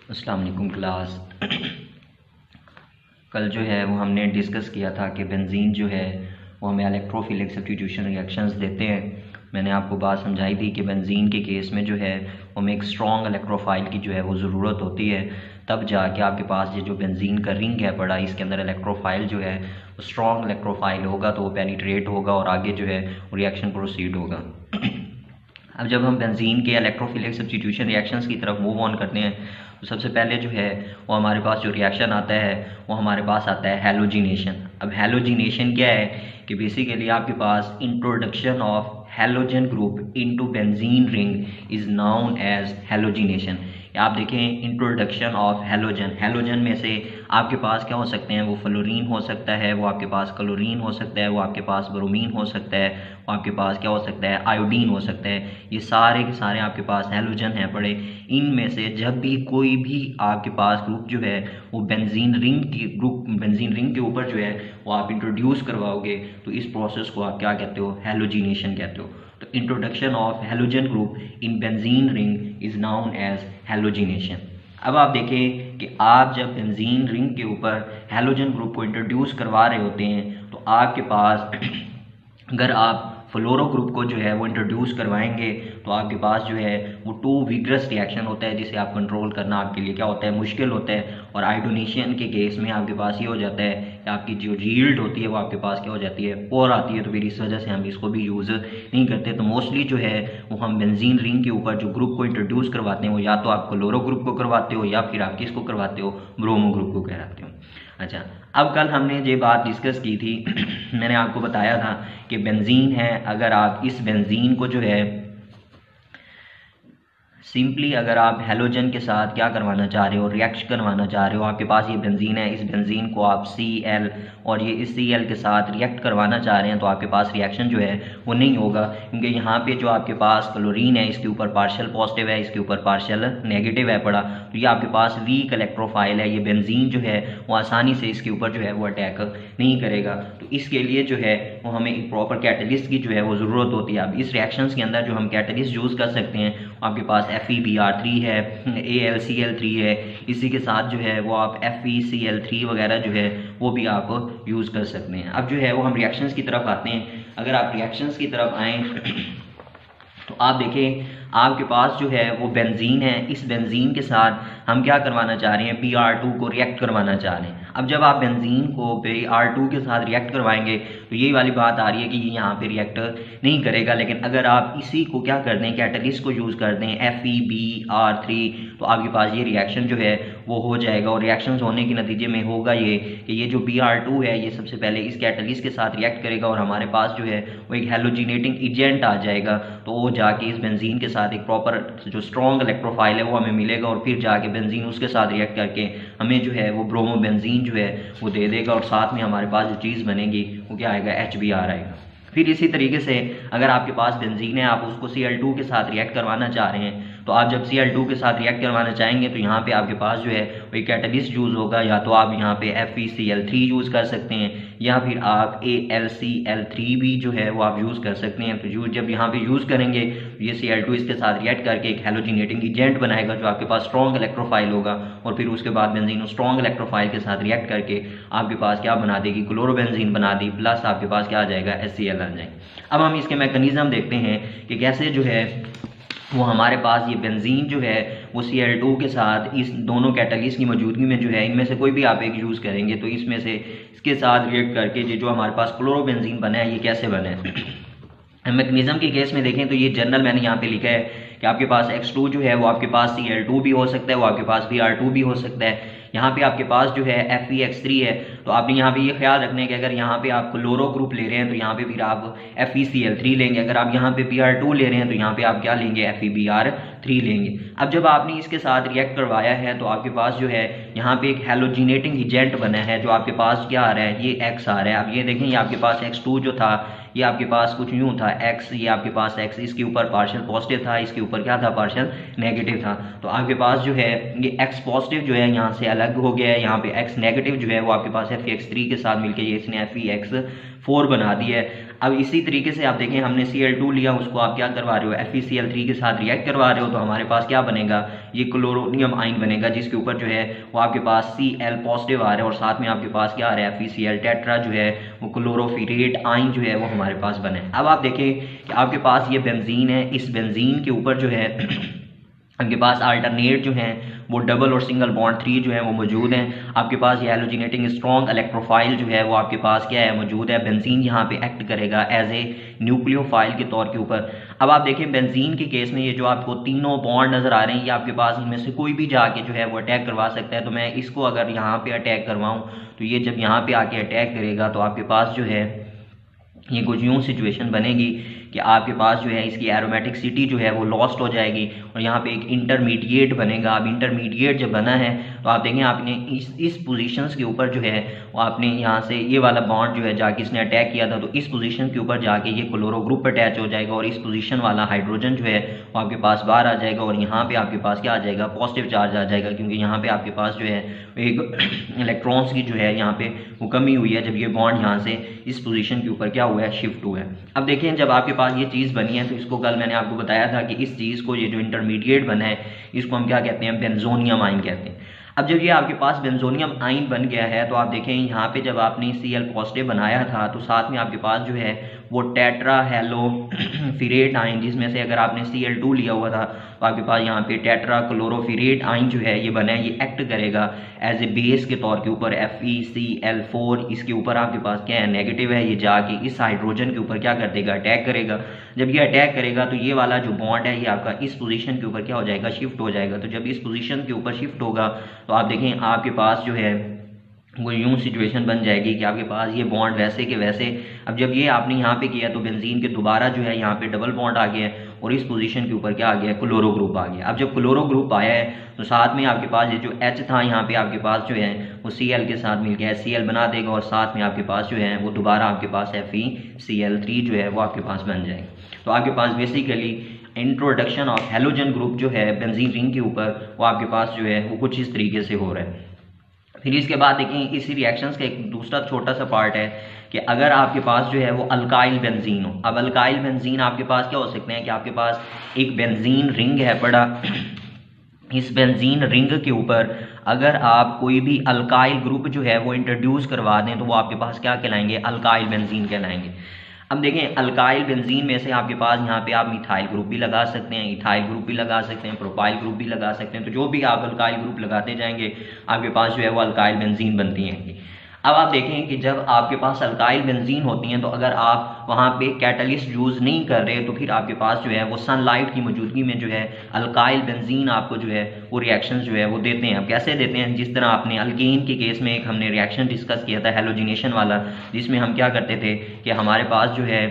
अस्सलाम वालेकुम क्लास। कल जो है वो हमने डिस्कस किया था कि बेंजीन जो है वो हमें इलेक्ट्रोफिलिक सब्स्टिट्यूशन रिएक्शंस देते हैं। मैंने आपको बात समझाई थी कि बेंजीन के केस में जो है हमें एक स्ट्रॉन्ग इलेक्ट्रोफाइल की जो है वो ज़रूरत होती है, तब जाके आपके पास ये जो बेंजीन का रिंग है पड़ा, इसके अंदर इलेक्ट्रोफाइल जो है वो स्ट्रॉन्ग इलेक्ट्रोफाइल होगा तो वो पेनिट्रेट होगा और आगे जो है रिएक्शन प्रोसीड होगा। अब जब हम बेंजीन के इलेक्ट्रोफिलिक सब्स्टिट्यूशन रिएक्शंस की तरफ मूव ऑन करते हैं तो सबसे पहले जो है वो हमारे पास जो रिएक्शन आता है वो हमारे पास आता है हैलोजिनेशन। अब हैलोजिनेशन क्या है कि बेसिकली आपके पास introduction of halogen group into benzene ring is known as halogenation. आप देखें इंट्रोडक्शन ऑफ हैलोजन, हैलोजन में से आपके पास क्या हो सकते हैं, वो फ्लोरीन हो सकता है, वो आपके पास क्लोरीन हो सकता है, वो आपके पास ब्रोमीन हो सकता है, वो आपके पास क्या हो सकता है, आयोडीन हो सकता है। ये सारे के सारे आपके पास हैलोजन हैं पड़े। इनमें से जब भी कोई भी आपके पास ग्रुप जो है वो बेंजीन रिंग के ऊपर जो है वो आप इंट्रोड्यूस करवाओगे तो इस प्रोसेस को आप क्या कहते हो, हैलोजिनेशन कहते हो। तो introduction of halogen group in benzene ring is known as halogenation. अब आप देखें कि आप जब बेंजीन रिंग के ऊपर हैलोजन ग्रुप को इंट्रोड्यूस करवा रहे होते हैं तो आपके पास अगर आप फ्लोरो ग्रुप को जो है वो इंट्रोड्यूस करवाएंगे तो आपके पास जो है वो टू विग्रस रिएक्शन होता है जिसे आप कंट्रोल करना आपके लिए क्या होता है, मुश्किल होता है। और आयोडोनेशन के केस में आपके पास ये हो जाता है कि आपकी जो यील्ड होती है वो आपके पास क्या हो जाती है, पोर आती है। तो फिर इस वजह से हम इसको भी यूज़ नहीं करते। तो मोस्टली जो है वो हम बेंजीन रिंग के ऊपर जो ग्रुप को इंट्रोड्यूस करवाते हैं वो या तो आप क्लोरो ग्रुप को करवाते हो या फिर आप किसको करवाते हो, ब्रोमो ग्रुप को करवाते हो। अच्छा, अब कल हमने ये बात डिस्कस की थी मैंने आपको बताया था कि बेंजीन है, अगर आप इस बेंजीन को जो है सिंपली अगर आप हैलोजन के साथ क्या करवाना चाह रहे हो, रिएक्ट करवाना चाह रहे हो, आपके पास ये बेंजीन है, इस बेंजीन को आप Cl और ये इस Cl के साथ रिएक्ट करवाना चाह रहे हैं तो आपके पास रिएक्शन जो है वो नहीं होगा, क्योंकि यहाँ पे जो आपके पास क्लोरीन है इसके ऊपर पार्शियल पॉजिटिव है, इसके ऊपर पार्शियल नेगेटिव है पड़ा। तो ये आपके पास वीक इलेक्ट्रोफाइल है, ये बेंजीन जो है वो आसानी से इसके ऊपर जो है वो अटैक नहीं करेगा। तो इसके लिए जो है वो हमें एक प्रॉपर कैटलिस्ट की जो है वो ज़रूरत होती है। अब इस रिएक्शंस के अंदर जो हम कैटलिस्ट यूज़ कर सकते हैं आपके पास FeBr3 है, AlCl3 है, इसी के साथ जो है वो आप FeCl3 वगैरह जो है वो भी आप यूज़ कर सकते हैं। अब जो है वो हम रिएक्शंस की तरफ आते हैं। अगर आप रिएक्शंस की तरफ आएँ तो आप देखें आपके पास जो है वो बेंजीन है, इस बेंजीन के साथ हम क्या करवाना चाह रहे हैं, Br2 को रिएक्ट करवाना चाह रहे हैं। अब जब आप बेंजीन को Br2 के साथ रिएक्ट करवाएंगे तो यही वाली बात आ रही है कि ये यहाँ पे रिएक्ट नहीं करेगा। लेकिन अगर आप इसी को क्या कर दें, कैटलिस्ट को यूज़ कर दें FeBr3, तो आपके पास ये रिएक्शन जो है वो हो जाएगा। और रिएक्शंस होने के नतीजे में होगा ये कि ये जो Br2 है ये सबसे पहले इस कैटलिस्ट के साथ रिएक्ट करेगा और हमारे पास जो है वो एक हैलोजिनेटिंग एजेंट आ जाएगा। तो वो जाके इस बेंजीन के साथ एक प्रॉपर जो स्ट्रॉन्ग इलेक्ट्रोफाइल है वो हमें मिलेगा और फिर जाके बेंजीन उसके साथ रिएक्ट करके हमें जो है वो ब्रोमो बेंजीन जो है वो दे देगा और साथ में हमारे पास जो चीज़ बनेगी वो क्या आएगा, HBr आएगा। फिर इसी तरीके से अगर आपके पास बेंजीन है, आप उसको Cl2 के साथ रिएक्ट करवाना चाह रहे हैं तो आप जब Cl2 के साथ रिएक्ट करवाना चाहेंगे तो यहाँ पे आपके पास जो है वही कैटलिस्ट यूज़ होगा। या तो आप यहाँ पे FeCl3 यूज़ कर सकते हैं या फिर आप AlCl3 भी जो है वो आप यूज़ कर सकते हैं। तो जब यहाँ पे यूज़ करेंगे ये Cl2 इसके साथ रिएक्ट करके एक हैलोजिनेटिंग एजेंट बनाएगा जो आपके पास स्ट्रॉन्ग इलेक्ट्रोफाइल होगा और फिर उसके बाद बेंजीन स्ट्रॉन्ग इलेक्ट्रोफाइल के साथ रिएक्ट करके आपके पास क्या बना देगी, क्लोरोबेंजीन बना दी, प्लस आपके पास क्या आ जाएगा, HCl आ जाएगा। अब हम इसके मैकेनिज्म देखते हैं कि कैसे जो है वो हमारे पास ये बेंजीन जो है वो Cl2 के साथ इस दोनों कैटलिस्ट की मौजूदगी में जो है इनमें से कोई भी आप एक यूज़ करेंगे तो इसमें से इसके साथ रिएक्ट करके ये जो हमारे पास क्लोरोबेंजीन बना है ये कैसे बना है। मैकेनिज्म के केस में देखें तो ये जनरल मैंने यहाँ पे लिखा है कि आपके पास X2 जो है वो आपके पास Cl2 भी हो सकता है, वो आपके पास Br2 भी हो सकता है। यहाँ पे आपके पास जो है FeX3 है। तो आपने यहाँ पे ये ख्याल रखना है कि अगर यहाँ पे आप क्लोरो ग्रुप ले रहे हैं तो यहाँ पे फिर आप FeCl3 लेंगे, अगर आप यहाँ पे Br2 ले रहे हैं तो यहाँ पे आप क्या लेंगे, FeBr3 लेंगे। अब जब आपने इसके साथ रिएक्ट करवाया है तो आपके पास जो है यहाँ पे एक हैलोजिनेटिंग एजेंट बना है जो आपके पास क्या आ रहा है, ये X आ रहा है। अब ये देखें ये आपके पास X2 जो था ये आपके पास कुछ यूँ था X, ये आपके पास X इसके ऊपर पार्शियल पॉजिटिव था, इसके ऊपर क्या था, पार्शियल नेगेटिव था। तो आपके पास जो है ये X पॉजिटिव जो है यहाँ से अलग हो गया है, यहाँ पे X नेगेटिव जो है वो आपके पास FeX3 के साथ मिलकर ये इसने FeX4 बना दिया है। अब इसी तरीके से आप देखें हमने Cl2 लिया, उसको आप क्या करवा रहे हो FeCl3 के साथ रिएक्ट करवा रहे हो, तो हमारे पास क्या बनेगा, ये क्लोरोनियम आइन बनेगा जिसके ऊपर जो है वो आपके पास Cl पॉजिटिव आ रहा है और साथ में आपके पास क्या आ रहा है FeCl टेट्रा जो है वो क्लोरोफिरेट आइन जो है वो हमारे पास बने। अब आप देखें कि आपके पास ये बेंजीन है, इस बेंजीन के ऊपर जो है आपके पास अल्टरनेट जो हैं वो डबल और सिंगल बॉन्ड 3 जो है वो मौजूद हैं। आपके पास ये हैलोजिनेटिंग स्ट्रॉन्ग इलेक्ट्रोफाइल जो है वो आपके पास क्या है मौजूद है। बेंजीन यहाँ पे एक्ट करेगा एज ए न्यूक्लियोफाइल के तौर के ऊपर। अब आप देखें बेंजीन के केस में ये जो आपको तीनों बॉन्ड नजर आ रहे हैं, ये आपके पास इनमें से कोई भी जाके जो है वो अटैक करवा सकता है। तो मैं इसको अगर यहाँ पे अटैक करवाऊँ तो ये जब यहाँ पे आके अटैक करेगा तो आपके पास जो है ये कुछ यूँ सिचुएशन बनेगी कि आपके पास जो है इसकी एरोमेटिकसिटी जो है वो लॉस्ट हो जाएगी और यहाँ पे एक इंटरमीडिएट बनेगा। अब इंटरमीडिएट जब बना है तो आप देखें आपने इस पोजीशंस के ऊपर जो है वो आपने यहाँ से ये वाला बॉन्ड जो है जाके इसने अटैक किया था तो इस पोजीशन के ऊपर जाके ये क्लोरो ग्रुप अटैच हो जाएगा और इस पोजीशन वाला हाइड्रोजन जो है वो आपके पास बाहर आ जाएगा और यहाँ पे आपके पास क्या आ जाएगा पॉजिटिव चार्ज आ जाएगा, क्योंकि यहाँ पे आपके पास जो है एक इलेक्ट्रॉन्स की जो है यहाँ पे वो कमी हुई है जब ये बॉन्ड यहाँ से इस पोजीशन के ऊपर क्या हुआ है शिफ्ट हुआ है। अब देखें जब आपके पास ये चीज़ बनी है तो इसको कल मैंने आपको बताया था कि इस चीज़ को ये जो इंटरमीडिएट बना है इसको हम क्या कहते हैं बेंजोनियम आइन कहते हैं। अब जब ये आपके पास बेंजोनियम आइन बन गया है तो आप देखें यहाँ पे जब आपने Cl पॉजिटिव बनाया था तो साथ में आपके पास जो है वो टेट्रा हेलोफिरेट आइन, जिसमें से अगर आपने Cl2 लिया हुआ था तो आपके पास यहाँ पे टेट्रा क्लोरोफिरेट आइन जो है ये बना है, ये एक्ट करेगा एज ए बेस के तौर के ऊपर FeCl4। इसके ऊपर आपके पास क्या है नेगेटिव है, ये जाके इस हाइड्रोजन के ऊपर क्या कर देगा अटैक करेगा। जब ये अटैक करेगा तो ये वाला जो बॉन्ड है ये आपका इस पोजीशन के ऊपर क्या हो जाएगा शिफ्ट हो जाएगा। तो जब इस पोजीशन के ऊपर शिफ्ट होगा तो आप देखें आपके पास जो है वो यूँ सिचुएशन बन जाएगी कि आपके पास ये बॉन्ड वैसे के वैसे। अब जब ये आपने यहाँ पे किया तो बेंजीन के दोबारा जो है यहाँ पे डबल बॉन्ड आ गया है और इस पोजीशन के ऊपर क्या आ गया क्लोरो ग्रुप आ गया। अब जब क्लोरो ग्रुप आया है तो साथ में आपके पास ये जो H था यहाँ पे आपके पास जो है वो Cl के साथ मिलकर HCl बना देगा और साथ में आपके पास जो है वो दोबारा आपके पास FeCl3 जो है वो आपके पास बन जाएगा। तो आपके पास basically introduction of halogen group जो है बेंजीन रिंग के ऊपर वो आपके पास जो है वो कुछ इस तरीके से हो रहा है। फिर इसके बाद देखें इसी रिएक्शंस का एक दूसरा छोटा सा पार्ट है कि अगर आपके पास जो है वो अल्काइल बेंजीन हो। अब अल्काइल बेंजीन आपके पास क्या हो सकते हैं कि आपके पास एक बेंजीन रिंग है बड़ा, इस बेंजीन रिंग के ऊपर अगर आप कोई भी अल्काइल ग्रुप जो है वो इंट्रोड्यूस करवा दें तो वो आपके पास क्या कहलाएंगे अल्काइल बेंजीन कहलाएंगे। अब देखें अल्काइल बेंजीन में से आपके पास यहाँ पे आप मिथाइल ग्रुप भी लगा सकते हैं, इथाइल ग्रुप भी लगा सकते हैं, प्रोपाइल ग्रुप भी लगा सकते हैं। तो जो भी आप अल्काइल ग्रुप लगाते जाएंगे आपके पास जो है वो अल्काइल बेंजीन बनती हैं। अब आप देखें कि जब आपके पास अल्काइल बेंजीन होती हैं तो अगर आप वहाँ पे कैटलिस्ट यूज़ नहीं कर रहे तो फिर आपके पास जो है वो सनलाइट की मौजूदगी में जो है अल्काइल बेंजीन आपको जो है वो रिएक्शन जो है वो देते हैं। अब कैसे देते हैं, जिस तरह आपने अल्केन के केस में एक हमने रिएक्शन डिस्कस किया था हेलोजिनेशन वाला, जिसमें हम क्या करते थे कि हमारे पास जो है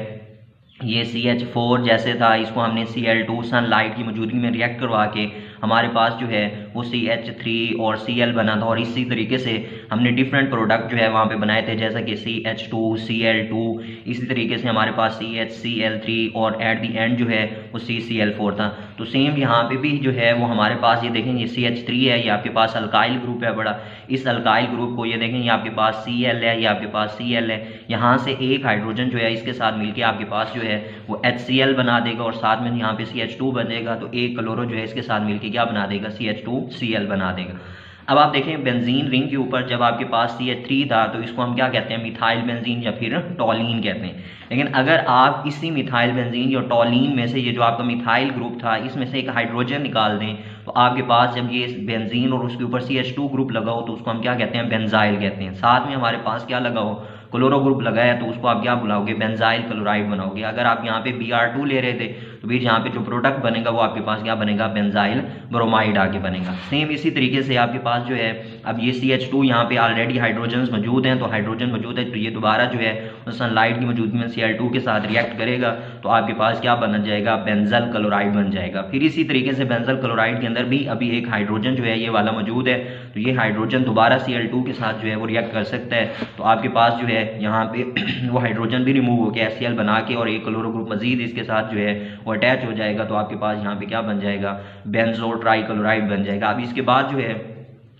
ये CH4 जैसे था, इसको हमने Cl2 सनलाइट की मौजूदगी में रिएक्ट करवा के हमारे पास जो है वो CH3 और Cl बना था और इसी तरीके से हमने डिफरेंट प्रोडक्ट जो है वहाँ पे बनाए थे जैसा कि CH2 Cl2, इसी तरीके से हमारे पास CHCl3 और एट दी एंड जो है वो CCl4 था। तो सेम यहाँ पे भी जो है वो हमारे पास ये देखें ये CH3 है, ये आपके पास अल्काइल ग्रुप है बड़ा। इस अल्काइल ग्रुप को ये देखें ये आपके पास Cl है, ये आपके पास Cl है, यहाँ से एक हाइड्रोजन जो है इसके साथ मिलके आपके पास जो है वो HCl बना देगा और साथ में यहाँ पे CH2 बनेगा तो एक क्लोरो जो है इसके साथ मिलके क्या बना देगा CH2Cl बना देगा। अब आप देखें बेंजीन रिंग के ऊपर जब आपके पास CH3 था तो इसको हम क्या कहते हैं मिथाइल बेंजीन या फिर टॉलीन कहते हैं। लेकिन अगर आप इसी मिथाइल बेंजीन या टॉलीन में से ये जो आपका मिथाइल ग्रुप था इसमें से एक हाइड्रोजन निकाल दें तो आपके पास जब ये बेंजीन और उसके ऊपर CH2 ग्रुप लगा हो तो उसको हम क्या कहते हैं बेंजाइल कहते हैं। साथ में हमारे पास क्या लगा हो क्लोरो ग्रुप लगा है तो उसको आप क्या बुलाओगे बेंजाइल क्लोराइड बनाओगे। अगर आप यहाँ पे Br2 ले रहे थे तो फिर यहाँ पे जो प्रोडक्ट बनेगा वो आपके पास क्या बनेगा बेंजाइल ब्रोमाइड आगे बनेगा। सेम इसी तरीके से आपके पास जो है अब ये CH2 यहाँ पे ऑलरेडी हाइड्रोजन मौजूद हैं, तो हाइड्रोजन मौजूद है तो ये दोबारा जो है सनलाइट की मौजूदगी में Cl2 के साथ रिएक्ट करेगा तो आपके पास क्या बन जाएगा बेंजल क्लोराइड बन जाएगा। फिर इसी तरीके से बेंजल क्लोराइड के अंदर भी अभी एक हाइड्रोजन जो है ये वाला मौजूद है तो ये हाइड्रोजन दोबारा Cl2 के साथ जो है वो रिएक्ट कर सकता है तो आपके पास जो है यहाँ पे वो हाइड्रोजन भी रिमूव होकर HCl बना के और एक क्लोरो ग्रुप मजीद इसके साथ जो है वो अटैच हो जाएगा तो आपके पास यहाँ पे क्या बन जाएगा बेंजो ट्राइक्लोराइड बन जाएगा। अब इसके बाद जो है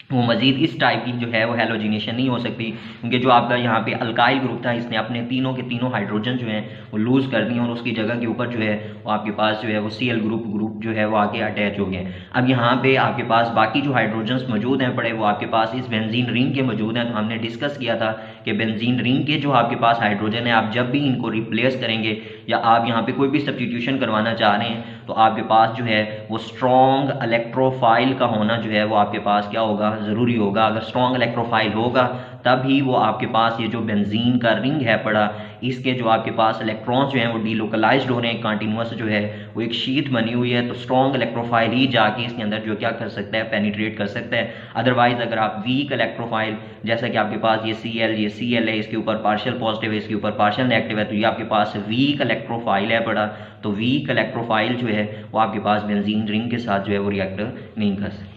वो मजीद इस टाइप की जो है वो हेलोजिनेशन नहीं हो सकती, क्योंकि जो आपका यहाँ पे अल्काइल ग्रुप था इसने अपने तीनों के तीनों हाइड्रोजन जो हैं वो लूज़ कर दिए और उसकी जगह के ऊपर जो है वो आपके पास जो है वो Cl ग्रुप जो है वो आके अटैच हो गए। अब यहाँ पे आपके पास बाकी जो हाइड्रोजन्स मौजूद हैं पड़े वो आपके पास इस बेंजीन रिंग के मौजूद हैं। तो हमने डिस्कस किया था कि बेंजीन रिंग के जो आपके पास हाइड्रोजन है आप जब भी इनको रिप्लेस करेंगे या आप यहाँ पे कोई भी सब्स्टिट्यूशन करवाना चाह रहे हैं तो आपके पास जो है वो स्ट्रॉन्ग इलेक्ट्रोफाइल का होना जो है वो आपके पास क्या होगा, ज़रूरी होगा। अगर स्ट्रॉन्ग इलेक्ट्रोफाइल होगा तभी वो आपके पास ये जो बेंजीन का रिंग है पड़ा इसके जो आपके पास इलेक्ट्रॉन्स जो हैं वो डीलोकलाइज्ड हो रहे हैं, कंटिन्यूस जो है वो एक शीट बनी हुई है। तो स्ट्रॉन्ग इलेक्ट्रोफाइल ही जाके इसके अंदर जो क्या कर सकता है, पेनिट्रेट कर सकता है। अदरवाइज अगर आप वीक इलेक्ट्रोफाइल जैसा कि आपके पास ये Cl है, इसके ऊपर पार्शियल पॉजिटिव है, इसके ऊपर पार्शियल नेगेटिव है, तो ये आपके पास वीक इलेक्ट्रोफाइल है पड़ा। तो वीक इलेक्ट्रोफाइल जो है वो आपके पास बेंजीन रिंग के साथ जो है वो रिएक्ट नहीं कर सकता।